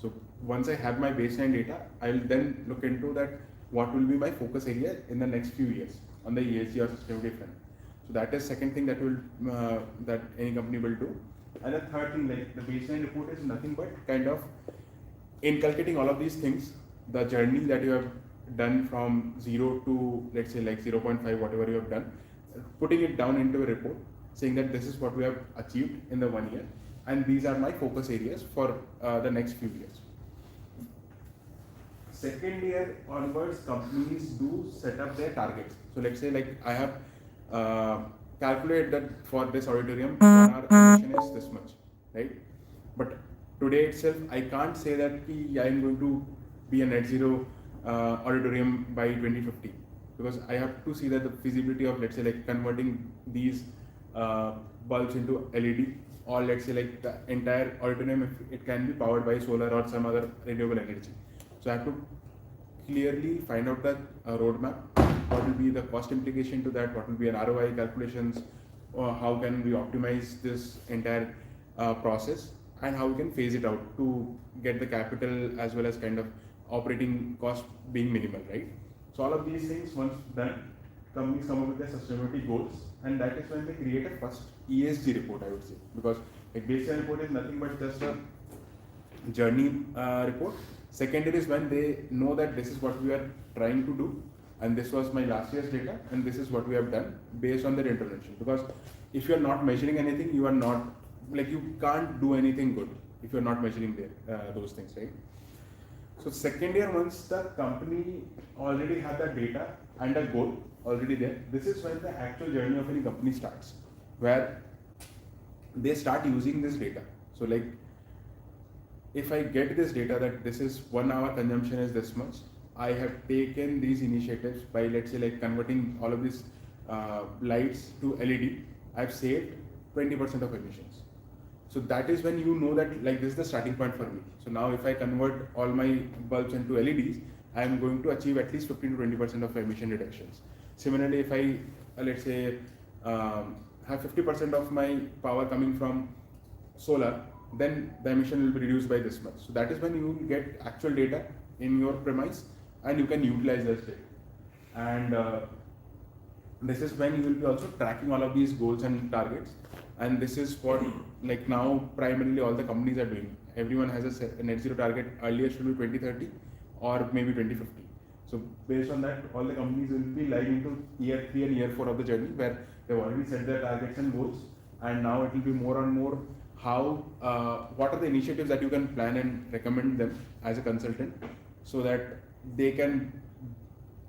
So once I have my baseline data, I will then look into that what will be my focus area in the next few years on the ESG or sustainability front. So that is second thing that will that any company will do. And the third thing, like the baseline report is nothing but kind of inculcating all of these things, the journey that you have done from 0 to let's say like 0.5, whatever you have done, putting it down into a report, saying that this is what we have achieved in the 1 year, and these are my focus areas for the next few years. Second year onwards, companies do set up their targets. So let's say like I have calculated that for this auditorium, our emission is this much, right? But today itself, I can't say that I am going to be a net zero auditorium by 2050, because I have to see that the feasibility of let's say like converting these bulbs into LED, or let's say like the entire auditorium, if it can be powered by solar or some other renewable energy. So I have to clearly find out the roadmap, what will be the cost implication to that, what will be an ROI calculations, or how can we optimize this entire process, and how we can phase it out to get the capital as well as kind of operating cost being minimal, right? So all of these things once done, companies come up with their sustainability goals, and that is when they create a first ESG report, I would say, because a baseline report is nothing but just a journey report. Secondary is when they know that this is what we are trying to do, and this was my last year's data, and this is what we have done based on their intervention. Because if you are not measuring anything, you are not, like you can't do anything good if you are not measuring those things, right? So second year, once the company already have that data and a goal already there, this is when the actual journey of any company starts, where they start using this data. So like, if I get this data that this is 1 hour consumption is this much, I have taken these initiatives by let's say like converting all of these lights to LED, I've saved 20% of emissions. So that is when you know that like this is the starting point for me. So now if I convert all my bulbs into LEDs, I am going to achieve at least 15 to 20% of emission reductions. Similarly, if I let's say have 50% of my power coming from solar, then the emission will be reduced by this much. So that is when you get actual data in your premise and you can utilize this data. And this is when you will be also tracking all of these goals and targets. And this is what like now primarily all the companies are doing. Everyone has a net zero target. Earlier should be 2030 or maybe 2050. So based on that, all the companies will be live into year 3 and year 4 of the journey, where they've already set their targets and goals. And now it will be more and more how, what are the initiatives that you can plan and recommend them as a consultant, so that they can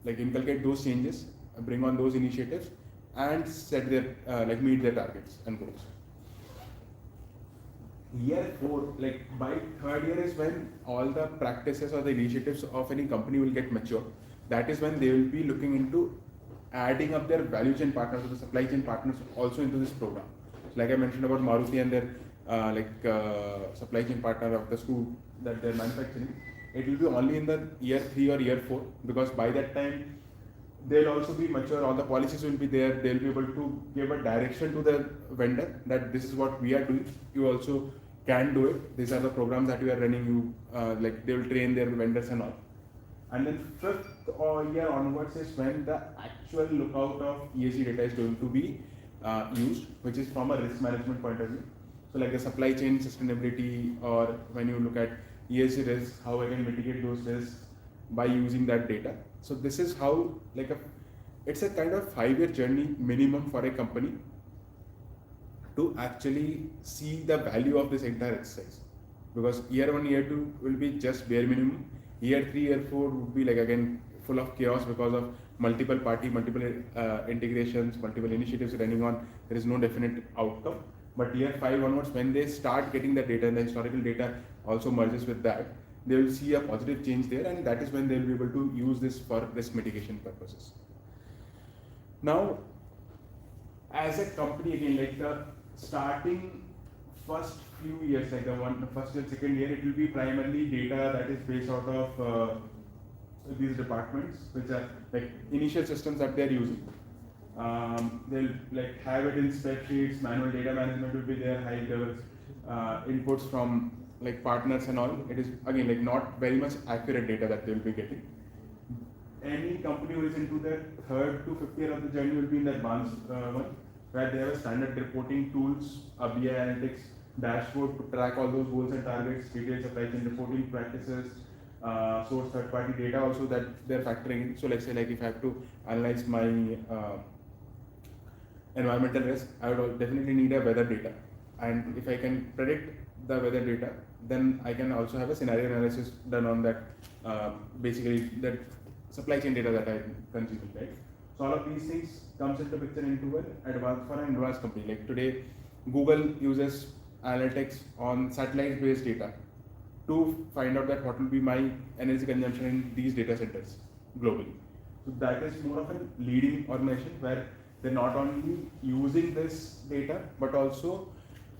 like inculcate those changes, bring on those initiatives, and set their like meet their targets and goals. Year 4, like by third year is when all the practices or the initiatives of any company will get mature. That is when they will be looking into adding up their value chain partners or the supply chain partners also into this program. So like I mentioned about Maruti and their supply chain partner of the screw that they're manufacturing, it will be only in the year 3 or year 4, because by that time they'll also be mature, all the policies will be there, they'll be able to give a direction to the vendor that this is what we are doing, you also can do it, these are the programs that we are running, you like they will train their vendors and all. And then 5th year onwards is when the actual lookout of ESG data is going to be used, which is from a risk management point of view. So like the supply chain sustainability, or when you look at ESG risks, how I can mitigate those risks by using that data. So this is how like a it's a kind of 5-year journey minimum for a company to actually see the value of this entire exercise. Because year 1, year 2 will be just bare minimum. Year 3, year 4 would be like again full of chaos because of multiple party, multiple integrations, multiple initiatives running on. There is no definite outcome. But year 5 onwards, when they start getting the data and the historical data also merges with that, they will see a positive change there, and that is when they will be able to use this for risk mitigation purposes. Now, as a company again, like the starting first few years, like the first and second year, it will be primarily data that is based out of these departments, which are like initial systems that they are using. They'll like have it in spreadsheets, manual data management will be there, high levels, inputs from like partners and all. It is again like not very much accurate data that they will be getting. Any company who is into their 3rd to 5th year of the journey will be in the advanced one, where they have a standard reporting tools, a BI analytics dashboard to track all those goals and targets, detailed supply chain reporting practices, source third-party data also that they're factoring in. So let's say like if I have to analyze my environmental risk, I would definitely need a weather data. And if I can predict the weather data, then I can also have a scenario analysis done on that, basically that supply chain data that I'm consuming, right? So all of these things comes into picture into an advanced company. Like today, Google uses analytics on satellite-based data to find out that what will be my energy consumption in these data centers globally. So that is more of a leading organization where they're not only using this data, but also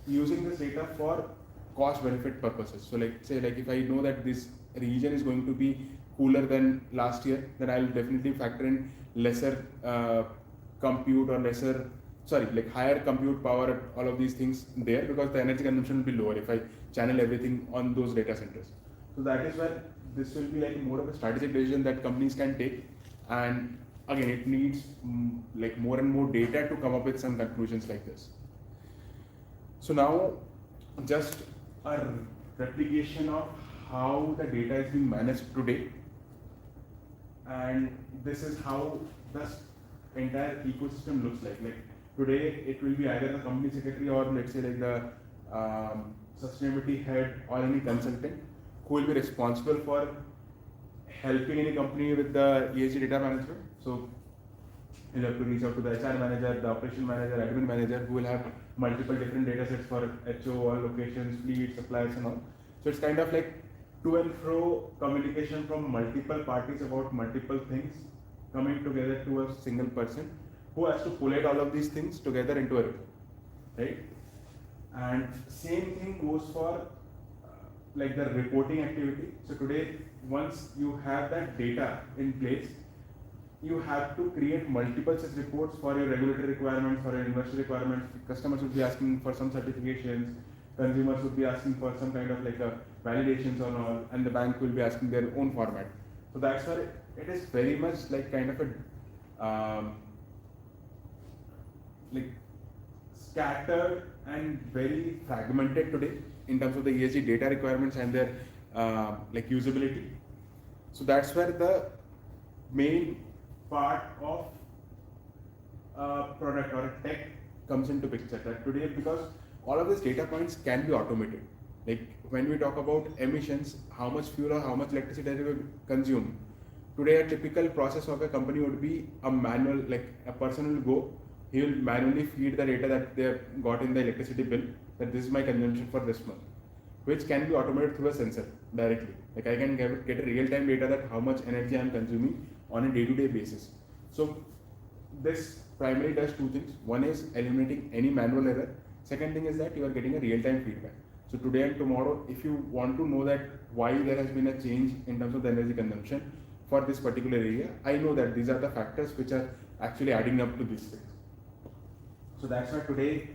using this data for cost benefit purposes. So like say like if I know that this region is going to be cooler than last year, then I'll definitely factor in lesser compute or higher compute power, all of these things there, because the energy consumption will be lower if I channel everything on those data centers. So that is where this will be like more of a strategic decision that companies can take, and again it needs like more and more data to come up with some conclusions like this. So now just a replication of how the data is being managed today, and this is how the entire ecosystem looks like. Like today it will be either the company secretary or let's say like the sustainability head or any consultant who will be responsible for helping any company with the ESG data management. So you'll have to reach out to the HR manager, the operation manager, admin manager, who will have multiple different data sets for HO, all locations, fleet, suppliers and all. So it's kind of like to and fro communication from multiple parties about multiple things coming together to a single person who has to collate all of these things together into a report, right? And same thing goes for like the reporting activity. So today, once you have that data in place, you have to create multiple such reports for your regulatory requirements, for your investor requirements. Customers would be asking for some certifications, consumers would be asking for some kind of like a validations on all, and the bank will be asking their own format. So that's why it is very much like kind of a like scattered and very fragmented today in terms of the ESG data requirements and their like usability. So that's where the main part of a product or a tech comes into picture. That today, because all of these data points can be automated. Like when we talk about emissions, how much fuel or how much electricity they will consume. Today, a typical process of a company would be a manual, like a person will go, he will manually feed the data that they have got in the electricity bill, that this is my consumption for this month, which can be automated through a sensor directly. Like I can get a real-time data that how much energy I am consuming on a day-to-day basis. So this primarily does two things. One is eliminating any manual error. Second thing is that you are getting a real-time feedback. So today and tomorrow, if you want to know that why there has been a change in terms of the energy consumption for this particular area, I know that these are the factors which are actually adding up to these things. So that's why today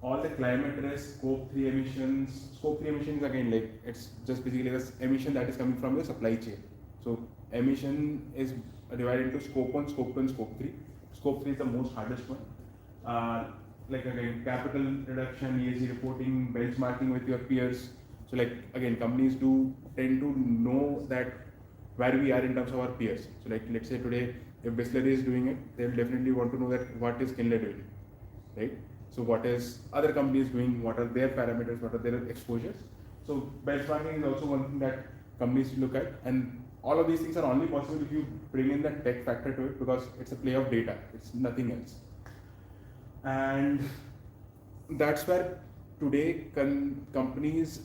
all the climate risk, scope 3 emissions again, like it's just basically this emission that is coming from the supply chain. So emission is divided into scope 1, scope 2 and scope 3. Scope 3 is the most hardest one. Like again, capital reduction, ESG reporting, benchmarking with your peers. So like again, companies do tend to know that where we are in terms of our peers. So like let's say today if Bisleri is doing it, they will definitely want to know that what is Kinley doing, right? So what is other companies doing? What are their parameters? What are their exposures? So benchmarking is also one thing that companies look at, and all of these things are only possible if you bring in the tech factor to it, because it's a play of data. It's nothing else, and that's where today companies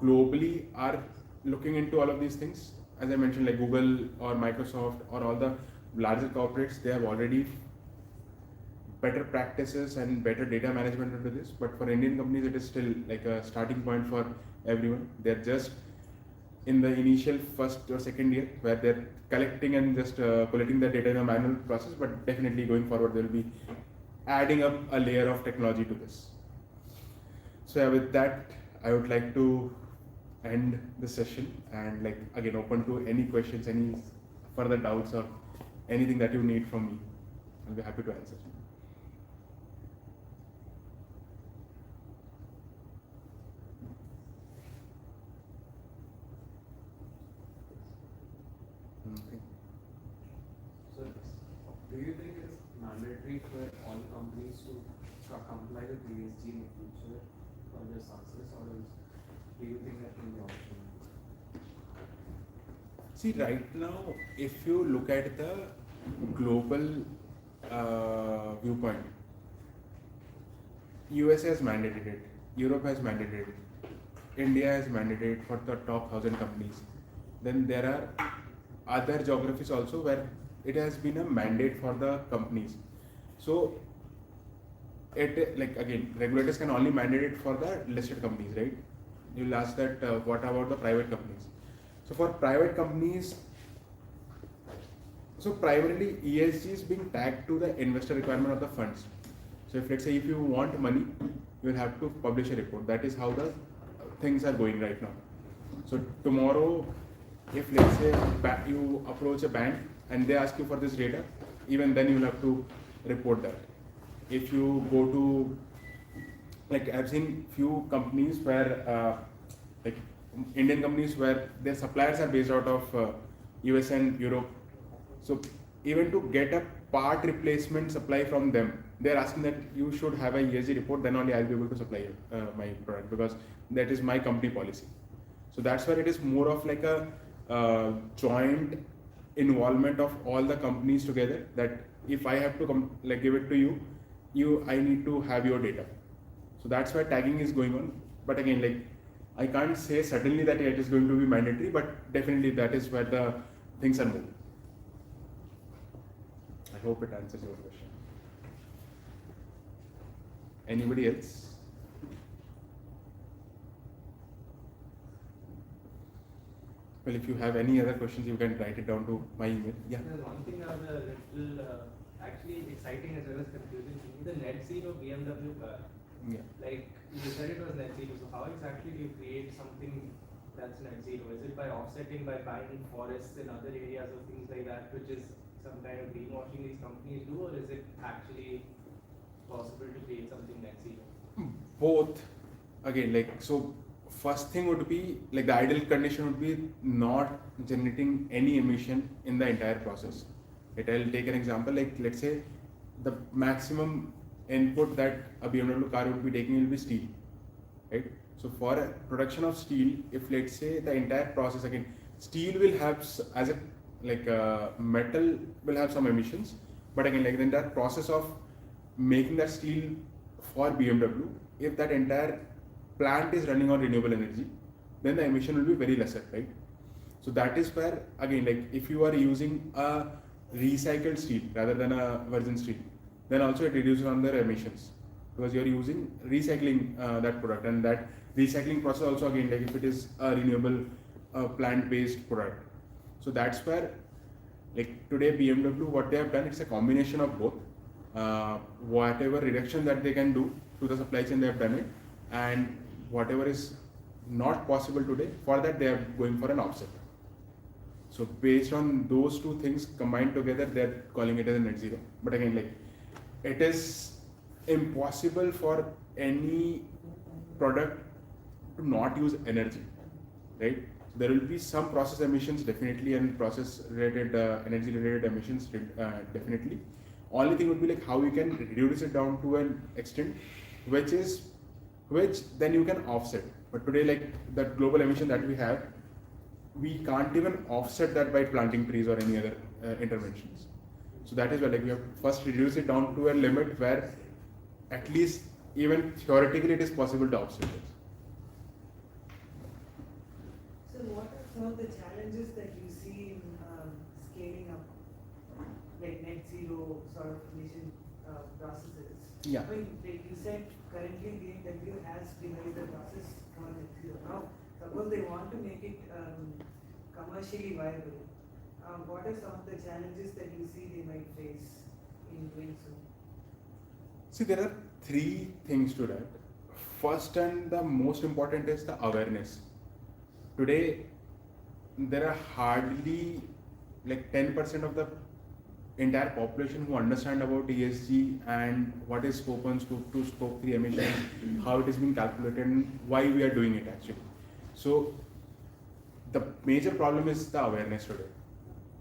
globally are looking into all of these things. As I mentioned, like Google or Microsoft or all the larger corporates, they have already better practices and better data management into this. But for Indian companies, it is still like a starting point for everyone. They're just in the initial first or second year where they're collecting and just collecting the data in a manual process. But definitely going forward, they'll be adding up a layer of technology to this. So yeah, with that, I would like to end the session and like again open to any questions, any further doubts or anything that you need from me. I'll be happy to answer. Okay. So, do you think it is mandatory for all companies to comply with ESG in the future, or just success, or else do you think that can be optional? See, right now, if you look at the global viewpoint, US has mandated it, Europe has mandated it, India has mandated for the top 1,000 companies. Then there are other geographies also where it has been a mandate for the companies. So it like again, regulators can only mandate it for the listed companies, right? You'll ask that what about the private companies? So for private companies, so primarily ESG is being tagged to the investor requirement of the funds. So if let's say if you want money, you will have to publish a report. That is how the things are going right now. So tomorrow, if let's say you approach a bank and they ask you for this data, even then you will have to report that. If you go to, like I've seen few companies where like Indian companies where their suppliers are based out of US and Europe. So even to get a part replacement supply from them, they're asking that you should have a ESG report, then only I'll be able to supply my product, because that is my company policy. So that's where it is more of like a joint involvement of all the companies together, that if I have to like give it to you, I need to have your data. So that's why tagging is going on. But again, like I can't say certainly that it is going to be mandatory, but definitely that is where the things are moving. I hope it answers your question. Anybody else? Well, if you have any other questions, you can write it down to my email. Yeah. There's one thing that was a little actually exciting as well as confusing to me, the net zero BMW car. Yeah. Like you said it was net zero, so how exactly do you create something that's net zero? Is it by offsetting, by buying forests in other areas or things like that, which is some kind of greenwashing these companies do, or is it actually possible to create something net zero? Both. Again, like so first thing would be like the ideal condition would be not generating any emission in the entire process. I'll take an example, like let's say the maximum input that a BMW car would be taking will be steel, right? So for a production of steel, if let's say the entire process, again, steel will have as a like metal will have some emissions, but again, like the entire process of making that steel for BMW, if that entire plant is running on renewable energy, then the emission will be very lesser, right? So that is where again, like if you are using a recycled steel rather than a virgin steel, then also it reduces on their emissions, because you are using recycling that product, and that recycling process also again, like if it is a renewable plant-based product. So that's where like today BMW, what they have done, it's a combination of both. Whatever reduction that they can do to the supply chain, they have done it, and whatever is not possible today, for that they are going for an offset. So based on those two things combined together, they're calling it as a net zero. But again, like it is impossible for any product to not use energy, right? There will be some process emissions definitely, and process related energy related emissions definitely. Only thing would be like how you can reduce it down to an extent which then you can offset. But today, like that global emission that we have, we can't even offset that by planting trees or any other interventions. So that is why like we have to first reduce it down to a limit where at least even theoretically it is possible to offset it. So what are some of the challenges that you see in scaling up, like net zero sort of emission processes? Yeah. I mean, like you said, currently BMW has developed a process for net zero. Now, suppose they want to make it commercially viable. What are some of the challenges that you see they might face in doing so? See, there are three things to that. First and the most important is the awareness. Today, there are hardly like 10% of the entire population who understand about ESG and what is scope 1, scope 2, scope 3 emissions, how it is being calculated, and why we are doing it actually. So, the major problem is the awareness today.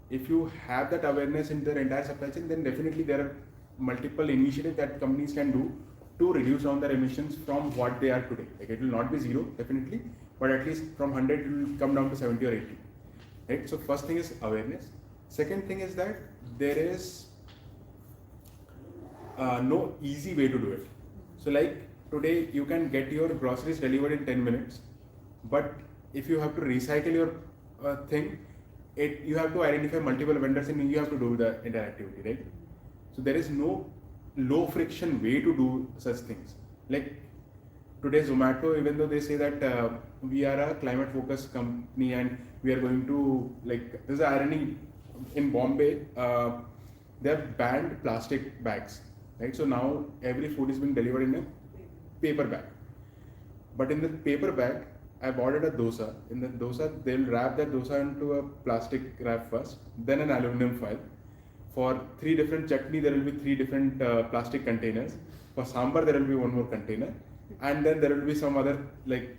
If you have that awareness in their entire supply chain, then definitely there are multiple initiatives that companies can do to reduce down their emissions from what they are today. Like it will not be zero, definitely, but at least from 100 it will come down to 70 or 80. Right? So first thing is awareness. Second thing is that there is no easy way to do it. So like today you can get your groceries delivered in 10 minutes, but if you have to recycle your thing, you have to identify multiple vendors and you have to do the entire activity, right? So there is no low friction way to do such things. Like today Zomato, even though they say that we are a climate focused company and we are going to, like, there's an irony in Bombay, they have banned plastic bags, right? So now every food is being delivered in a paper bag. But in the paper bag, I've ordered a dosa. In the dosa, they'll wrap that dosa into a plastic wrap first, then an aluminum foil. For 3 different chutney, there will be 3 different plastic containers. For sambar, there will be 1 more container, and then there will be some other like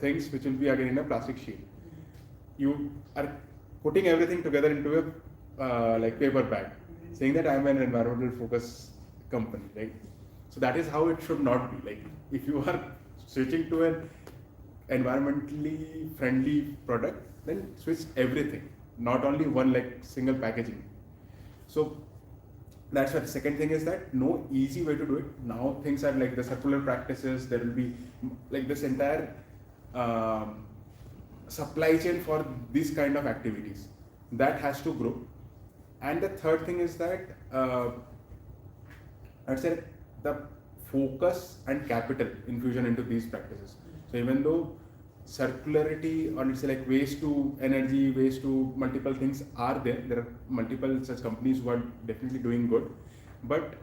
things which will be again in a plastic sheet. You are putting everything together into a like paper bag, saying that I am an environmental focused company, right? So that is how it should not be. Like if you are switching to an environmentally friendly product, then switch everything, not only one like single packaging. So that's why the second thing is that no easy way to do it. Now things are like the circular practices, there will be like this entire supply chain for these kind of activities that has to grow. And the third thing is that I'd say the focus and capital infusion into these practices. So even though circularity or let's say like waste to energy, waste to multiple things are there are multiple such companies who are definitely doing good, but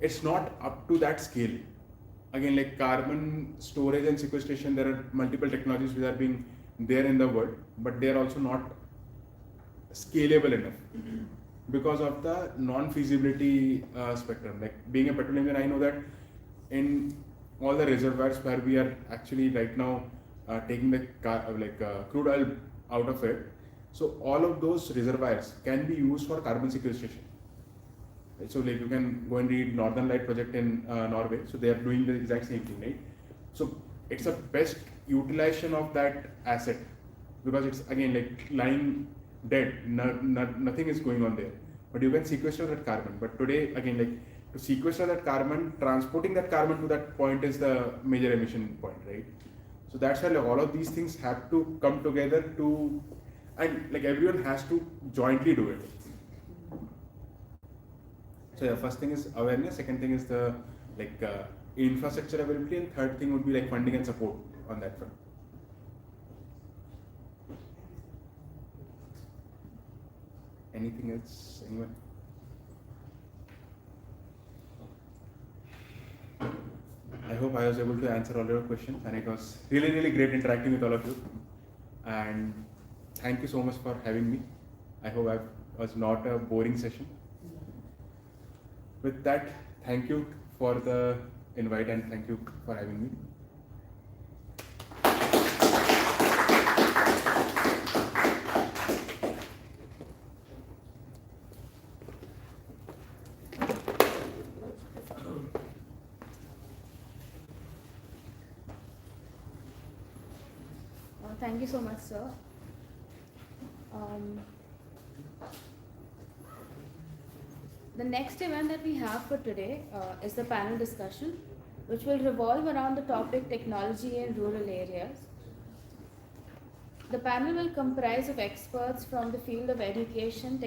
it's not up to that scale. Again, like carbon storage and sequestration, there are multiple technologies which are being there in the world, but they are also not scalable enough because of the non-feasibility spectrum. Like being a petrol engineer, I know that in all the reservoirs where we are actually right now taking the crude oil out of it, so all of those reservoirs can be used for carbon sequestration. Right? So like you can go and read Northern Light project in Norway, so they are doing the exact same thing, right? So it's a best utilization of that asset because it's again like lying dead, nothing is going on there, but you can sequester that carbon. But today again, like to sequester that carbon, transporting that carbon to that point is the major emission point, right? So that's why like all of these things have to come together to, and like everyone has to jointly do it. So yeah, first thing is awareness, second thing is the like infrastructure availability, and third thing would be like funding and support on that front. Anything else, anyone? I hope I was able to answer all your questions, and it was really, really great interacting with all of you. And thank you so much for having me. I hope I was not a boring session. With that, thank you for the invite and thank you for having me. Thank you so much, sir. The next event that we have for today is the panel discussion, which will revolve around the topic technology in rural areas. The panel will comprise of experts from the field of education,